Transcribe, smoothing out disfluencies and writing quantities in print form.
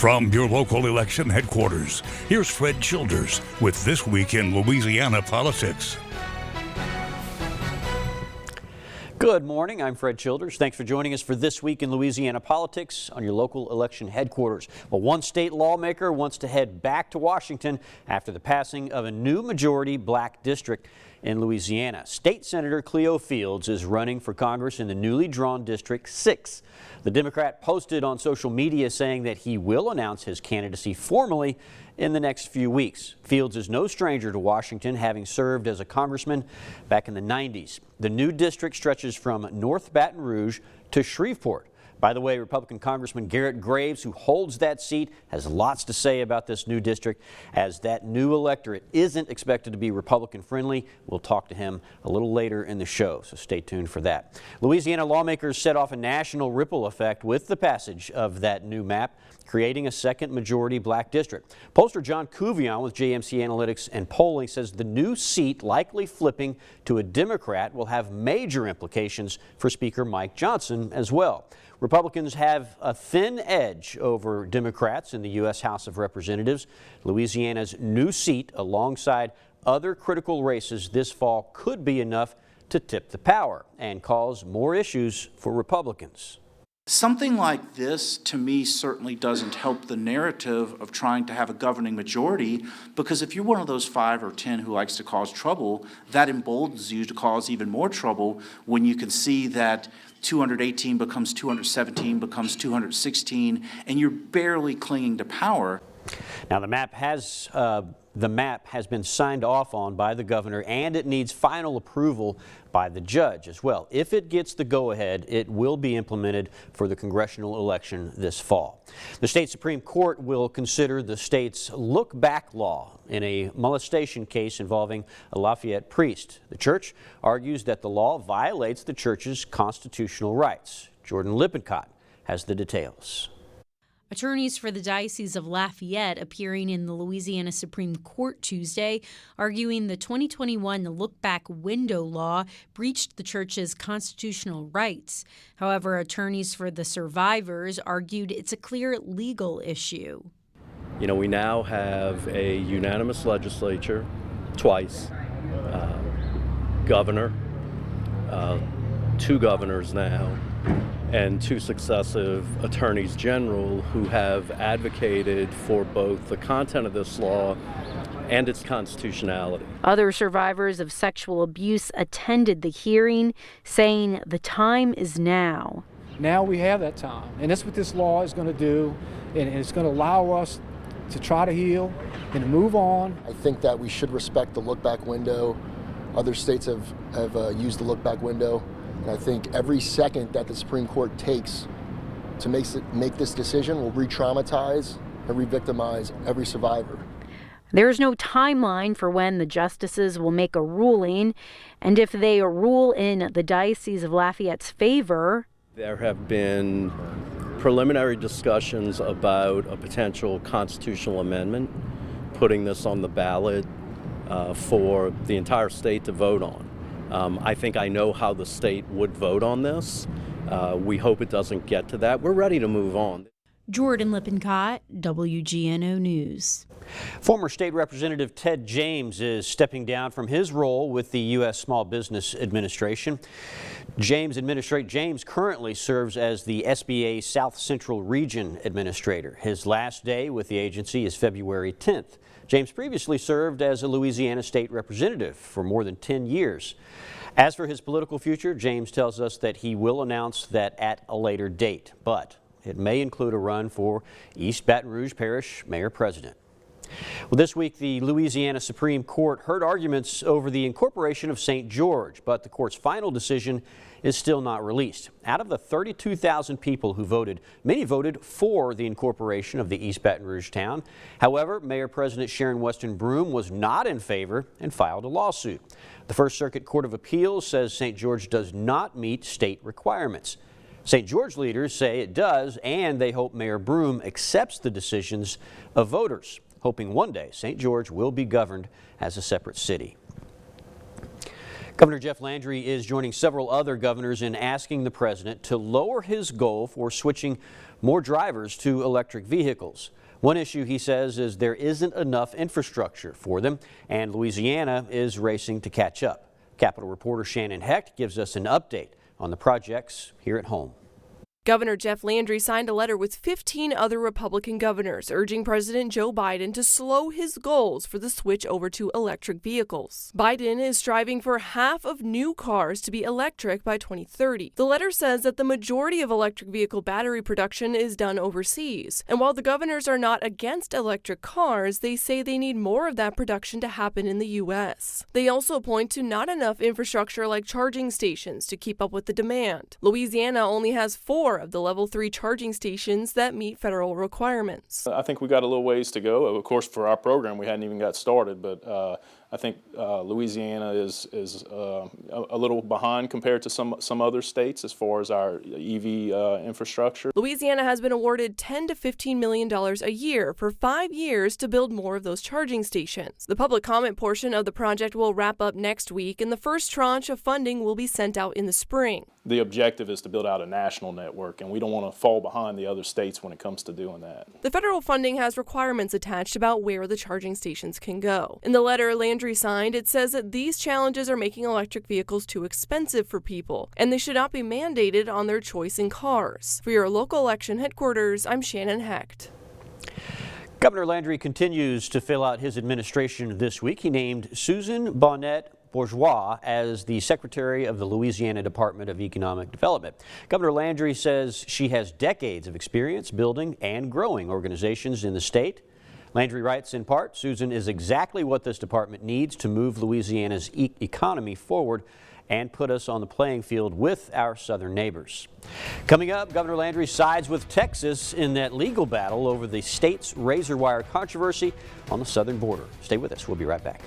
From your local election headquarters, here's Fred Childers with This Week in Louisiana Politics. Good morning, I'm Fred Childers. Thanks for joining us for This Week in Louisiana Politics on your local election headquarters. Well, one state lawmaker wants to head back to Washington after the passing of a new majority black district in Louisiana. State Senator Cleo Fields is running for Congress in the newly drawn District 6. The Democrat posted on social media saying that he will announce his candidacy formally in the next few weeks. Fields is no stranger to Washington, having served as a congressman back in the 90s. The new district stretches from North Baton Rouge to Shreveport. By the way, Republican Congressman Garrett Graves, who holds that seat, has lots to say about this new district, as that new electorate isn't expected to be Republican friendly. We'll talk to him a little later in the show, so stay tuned for that. Louisiana lawmakers set off a national ripple effect with the passage of that new map, creating a second majority black district. Pollster John Couvion with JMC Analytics and Polling says the new seat, likely flipping to a Democrat, will have major implications for Speaker Mike Johnson as well. Republicans have a thin edge over Democrats in the U.S. House of Representatives. Louisiana's new seat, alongside other critical races this fall, could be enough to tip the power and cause more issues for Republicans. Something like this, to me, certainly doesn't help the narrative of trying to have a governing majority, because if you're one of those 5 or 10 who likes to cause trouble, that emboldens you to cause even more trouble when you can see that 218 becomes 217, becomes 216, and you're barely clinging to power. Now, the map has been signed off on by the governor, and it needs final approval by the judge as well. If it gets the go-ahead, it will be implemented for the congressional election this fall. The state Supreme Court will consider the state's look-back law in a molestation case involving a Lafayette priest. The church argues that the law violates the church's constitutional rights. Jordan Lippincott has the details. Attorneys for the Diocese of Lafayette appearing in the Louisiana Supreme Court Tuesday, arguing the 2021 look-back window law breached the church's constitutional rights. However, attorneys for the survivors argued it's a clear legal issue. You know, we now have a unanimous legislature, twice, governor, 2 governors now, and 2 successive attorneys general who have advocated for both the content of this law and its constitutionality. Other survivors of sexual abuse attended the hearing, saying the time is now. Now we have that time, and that's what this law is going to do, and it's going to allow us to try to heal and to move on. I think that we should respect the look-back window. Other states have used the look-back window. And I think every second that the Supreme Court takes to make this decision will re-traumatize and re-victimize every survivor. There is no timeline for when the justices will make a ruling, and if they rule in the Diocese of Lafayette's favor. There have been preliminary discussions about a potential constitutional amendment, putting this on the ballot for the entire state to vote on. I think I know how the state would vote on this. We hope it doesn't get to that. We're ready to move on. Jordan Lippincott, WGNO News. Former State Representative Ted James is stepping down from his role with the U.S. Small Business Administration. James currently serves as the SBA South Central Region Administrator. His last day with the agency is February 10th. James previously served as a Louisiana state representative for more than 10 years. As for his political future, James tells us that he will announce that at a later date, but it may include a run for East Baton Rouge Parish Mayor-President. Well, this week, the Louisiana Supreme Court heard arguments over the incorporation of St. George, but the court's final decision is still not released. Out of the 32,000 people who voted, many voted for the incorporation of the East Baton Rouge town. However, Mayor-President Sharon Weston Broome was not in favor and filed a lawsuit. The First Circuit Court of Appeals says St. George does not meet state requirements. St. George leaders say it does, and they hope Mayor Broome accepts the decisions of voters, hoping one day St. George will be governed as a separate city. Governor Jeff Landry is joining several other governors in asking the president to lower his goal for switching more drivers to electric vehicles. One issue, he says, is there isn't enough infrastructure for them, and Louisiana is racing to catch up. Capitol reporter Shannon Hecht gives us an update on the projects here at home. Governor Jeff Landry signed a letter with 15 other Republican governors urging President Joe Biden to slow his goals for the switch over to electric vehicles. Biden is striving for half of new cars to be electric by 2030. The letter says that the majority of electric vehicle battery production is done overseas. And while the governors are not against electric cars, they say they need more of that production to happen in the U.S. They also point to not enough infrastructure like charging stations to keep up with the demand. Louisiana only has 4 of the level 3 charging stations that meet federal requirements. I think we got a little ways to go. Of course, for our program, we hadn't even got started, but I think Louisiana is a little behind compared to some other states as far as our EV infrastructure. Louisiana has been awarded $10 to $15 million a year for 5 years to build more of those charging stations. The public comment portion of the project will wrap up next week, and the first tranche of funding will be sent out in the spring. The objective is to build out a national network, and we don't want to fall behind the other states when it comes to doing that. The federal funding has requirements attached about where the charging stations can go. In the letter Landry signed, it says that these challenges are making electric vehicles too expensive for people, and they should not be mandated on their choice in cars. For your local election headquarters, I'm Shannon Hecht. Governor Landry continues to fill out his administration this week. He named Susan Bonnet Bourgeois as the Secretary of the Louisiana Department of Economic Development. Governor Landry says she has decades of experience building and growing organizations in the state. Landry writes in part, Susan is exactly what this department needs to move Louisiana's economy forward and put us on the playing field with our southern neighbors. Coming up, Governor Landry sides with Texas in that legal battle over the state's razor wire controversy on the southern border. Stay with us. We'll be right back.